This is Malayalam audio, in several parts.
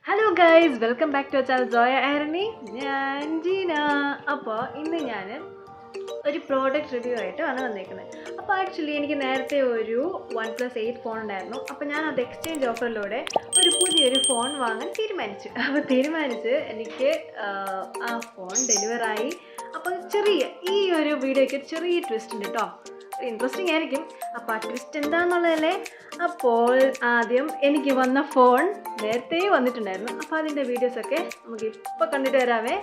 Hello guys, welcome back to channel Joya Arani. ഞാൻ ജീന. അപ്പോൾ ഇന്ന് ഞാൻ ഒരു പ്രോഡക്റ്റ് റിവ്യൂ ആയിട്ടാണ് വന്നേക്കുന്നത്. അപ്പോൾ ആക്ച്വലി എനിക്ക് നേരത്തെ ഒരു OnePlus 8 ഫോൺ ഉണ്ടായിരുന്നു. അപ്പോൾ ഞാൻ അത് എക്സ്ചേഞ്ച് ഓഫറിലൂടെ ഒരു പുതിയൊരു ഫോൺ വാങ്ങാൻ തീരുമാനിച്ച് എനിക്ക് ആ ഫോൺ ഡെലിവറായി. അപ്പോൾ ഈ ഒരു വീഡിയോയ്ക്ക് ചെറിയ ട്വിസ്റ്റ് ഉണ്ട് കേട്ടോ. ഇൻട്രസ്റ്റിംഗ് ആയിരിക്കും. അപ്പോൾ ആ ട്വിസ്റ്റ് എന്താണെന്നുള്ളതല്ലേ. അപ്പോൾ ആദ്യം എനിക്ക് വന്ന ഫോൺ നേരത്തെ വന്നിട്ടുണ്ടായിരുന്നു. അപ്പോൾ അതിൻ്റെ വീഡിയോസൊക്കെ നമുക്ക് ഇപ്പോൾ കണ്ടിട്ട് വരാവേ.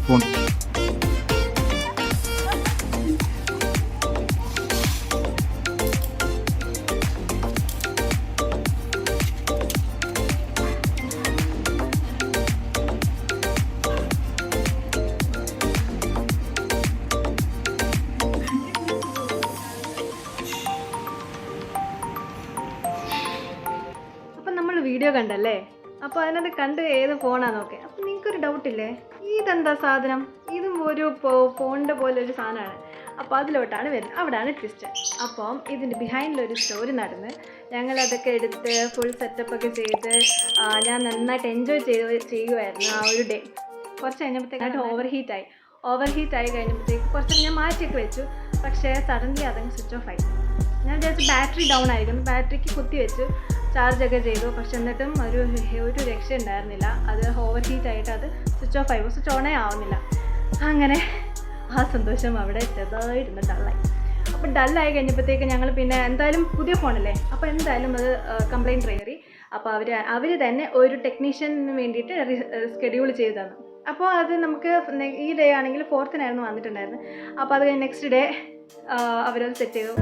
ഫോൺ അപ്പം നമ്മൾ വീഡിയോ കണ്ടല്ലേ. അപ്പോൾ അതിനകത്ത് കണ്ട് ഏത് ഫോണാണെന്നൊക്കെ. അപ്പം നിങ്ങൾക്കൊരു ഡൗട്ടില്ലേ, ഇതെന്താ സാധനം? ഇതും ഒരു ഫോണിൻ്റെ പോലെ ഒരു സാധനമാണ്. അപ്പോൾ അതിലോട്ടാണ് വരുന്നത്. അവിടെയാണ് ട്വിസ്റ്റ്. അപ്പം ഇതിൻ്റെ ബിഹൈൻഡിലൊരു സ്റ്റോറി നടന്ന് ഞങ്ങളതൊക്കെ എടുത്ത് ഫുൾ സെറ്റപ്പൊക്കെ ചെയ്ത് ഞാൻ നന്നായിട്ട് എൻജോയ് ചെയ്യുമായിരുന്നു ആ ഒരു ഡേ. കുറച്ച് കഴിഞ്ഞപ്പോഴത്തേക്കായിട്ട് ഓവർ ഹീറ്റായി കഴിഞ്ഞപ്പോഴത്തേക്ക് കുറച്ച് ഞാൻ മാറ്റിയൊക്കെ വെച്ചു. പക്ഷേ സഡൻലി അതങ്ങ് സ്വിച്ച് ഓഫ് ആയി. ഞാൻ വിചാരിച്ചു ബാറ്ററി ഡൗൺ ആയിരിക്കും. ബാറ്ററിക്ക് കുത്തി വെച്ച് ചാർജൊക്കെ ചെയ്തു. പക്ഷെ എന്നിട്ടും ഒരു രക്ഷ ഉണ്ടായിരുന്നില്ല. അത് ഓവർ ഹീറ്റായിട്ട് അത് സ്വിച്ച് ഓണേ ആവുന്നില്ല. അങ്ങനെ ആ സന്തോഷം അവിടെ ചെറുതായിരുന്നു ഡള്ളായി. അപ്പോൾ ഡള്ളായി കഴിഞ്ഞപ്പോഴത്തേക്ക് ഞങ്ങൾ പിന്നെ എന്തായാലും പുതിയ ഫോണല്ലേ, അപ്പോൾ എന്തായാലും അത് കംപ്ലയിൻറ്റ് കയറി. അപ്പോൾ അവർ തന്നെ ഒരു ടെക്നീഷ്യന് വേണ്ടിയിട്ട് ഷെഡ്യൂൾ ചെയ്ത് തന്നു. അപ്പോൾ അത് നമുക്ക് ഈ ഡേ ആണെങ്കിൽ 4th വന്നിട്ടുണ്ടായിരുന്നു. അപ്പോൾ അത് നെക്സ്റ്റ് ഡേ അവരത് സെറ്റ് ചെയ്തു.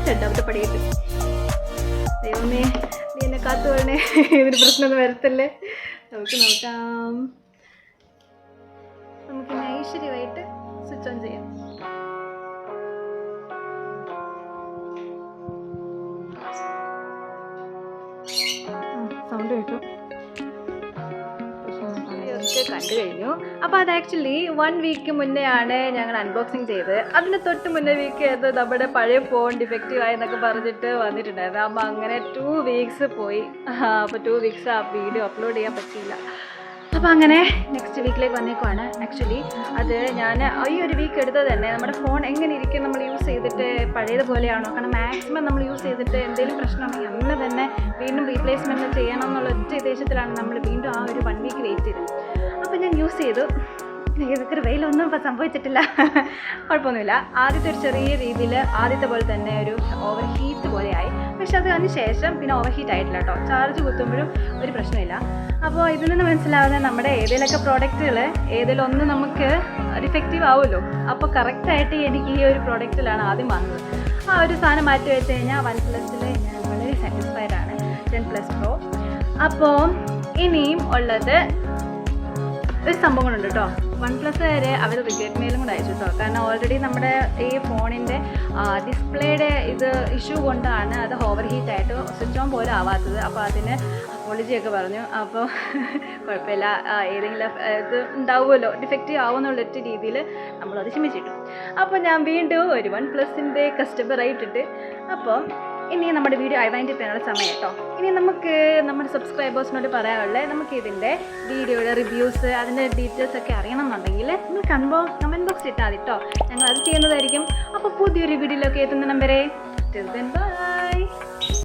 രണ്ടാമത്തെ പടിയിട്ട്. ദൈവമേ നീ എന്നെ കാത്തുകൊള്ളണേ, ഇതിന് പ്രശ്നമൊന്നും വരത്തല്ലേ. നമുക്ക് നോക്കാം. നമുക്ക് ഐശ്വര്യമായിട്ട് സ്വിച്ച് ഓൺ ചെയ്യാം. സൗണ്ട് കേട്ടു. കണ്ടു കഴിഞ്ഞു. അപ്പോൾ അത് ആക്ച്വലി 1 വീക്ക് മുന്നേ ആണ് ഞങ്ങൾ അൺബോക്സിങ് ചെയ്ത്. അതിന് തൊട്ട് മുന്നേ വീക്ക് അത് നമ്മുടെ പഴയ ഫോൺ ഡിഫക്റ്റീവ് ആയെന്നൊക്കെ പറഞ്ഞിട്ട് വന്നിട്ടുണ്ടായിരുന്നു. അപ്പോൾ അങ്ങനെ 2 വീക്സ് പോയി. അപ്പോൾ 2 വീക്സ് ആ വീഡിയോ അപ്ലോഡ് ചെയ്യാൻ പറ്റിയില്ല. അപ്പോൾ അങ്ങനെ നെക്സ്റ്റ് വീക്കിലേക്ക് വന്നേക്കുവാണ്. ആക്ച്വലി അത് ഞാൻ ഈ ഒരു വീക്ക് എടുത്തത് തന്നെ നമ്മുടെ ഫോൺ എങ്ങനെ ഇരിക്കും, നമ്മൾ യൂസ് ചെയ്തിട്ട് പഴയതുപോലെയാണോ, കാരണം മാക്സിമം നമ്മൾ യൂസ് ചെയ്തിട്ട് എന്തെങ്കിലും പ്രശ്നമുണ്ടെങ്കിൽ അന്ന് തന്നെ വീണ്ടും റീപ്ലേസ്മെൻറ്റ് ചെയ്യണം എന്നുള്ള ഒറ്റ ഉദ്ദേശത്തിലാണ് നമ്മൾ വീണ്ടും ആ ഒരു 1 വീക്ക് വെയിറ്റ് ചെയ്തത്. അപ്പോൾ ഞാൻ യൂസ് ചെയ്തു. ഇതൊക്കെ വെയിലൊന്നും ഇപ്പം സംഭവിച്ചിട്ടില്ല, കുഴപ്പമൊന്നുമില്ല. ആദ്യത്തെ ഒരു ചെറിയ രീതിയിൽ ആദ്യത്തെ പോലെ തന്നെ ഒരു ഓവർ ഹീറ്റ് പോലെയായി. പക്ഷെ അതിന് ശേഷം പിന്നെ ഓവർ ഹീറ്റ് ആയിട്ടില്ല കേട്ടോ. ചാർജ് കുത്തുമ്പോഴും ഒരു പ്രശ്നമില്ല. അപ്പോൾ ഇതിൽ നിന്ന് മനസ്സിലാവുന്ന നമ്മുടെ ഏതെങ്കിലുമൊക്കെ പ്രോഡക്റ്റുകൾ ഏതെങ്കിലും ഒന്ന് നമുക്ക് ഡിഫക്റ്റീവ് ആവുമല്ലോ. അപ്പോൾ കറക്റ്റായിട്ട് എനിക്ക് ഈ ഒരു പ്രോഡക്റ്റിലാണ് ആദ്യം വന്നത്. ആ ഒരു സാധനം മാറ്റി വെച്ച് കഴിഞ്ഞാൽ OnePlus ഞാൻ വളരെ സാറ്റിസ്ഫൈഡ് ആണ്, 10+ Pro. അപ്പോൾ ഇനിയും ഉള്ളത് ഒരു സംഭവം ഉണ്ട് കേട്ടോ. OnePlus വരെ അവർ റിഗ്രറ്റ് മെയിലും കൂടെ അയച്ചു കേട്ടോ. കാരണം ഓൾറെഡി നമ്മുടെ ഈ ഫോണിൻ്റെ ഡിസ്പ്ലേയുടെ ഇത് ഇഷ്യൂ കൊണ്ടാണ് അത് ഓവർ ഹീറ്റ് ആയിട്ട് സ്വിച്ച് ഓൺ പോലും ആവാത്തത്. അപ്പോൾ അതിന് അപ്പോളജിയൊക്കെ പറഞ്ഞു. അപ്പോൾ കുഴപ്പമില്ല, ഏതെങ്കിലും ഇത് ഉണ്ടാവുമല്ലോ, ഡിഫക്റ്റീവ് ആവുമെന്നുള്ളൊരു രീതിയിൽ നമ്മളത് ക്ഷമിച്ചിട്ടു. അപ്പോൾ ഞാൻ വീണ്ടും ഒരു OnePlusൻ്റെ കസ്റ്റമറായിട്ടുണ്ട്. അപ്പോൾ ഇനി നമ്മുടെ വീഡിയോ വൈൻഡ് ചെയ്യാനുള്ള സമയം കേട്ടോ. ഇനി നമുക്ക് നമ്മുടെ സബ്സ്ക്രൈബേഴ്സിനോട് പറയാനുള്ളത്, നമുക്ക് ഇതിൻ്റെ വീഡിയോയുടെ റിവ്യൂസ് അതിൻ്റെ ഡീറ്റെയിൽസ് ഒക്കെ അറിയണം എന്നുണ്ടെങ്കിൽ നിങ്ങൾ കമൻറ്റ് ബോക്സിൽ ഇട്ടാൽ മതി കേട്ടോ. ഞങ്ങൾ അത് ചെയ്യുന്നതായിരിക്കും. അപ്പോൾ പുതിയൊരു വീഡിയോയിലൊക്കെ എത്തുന്ന നമ്പരെ ബൈ.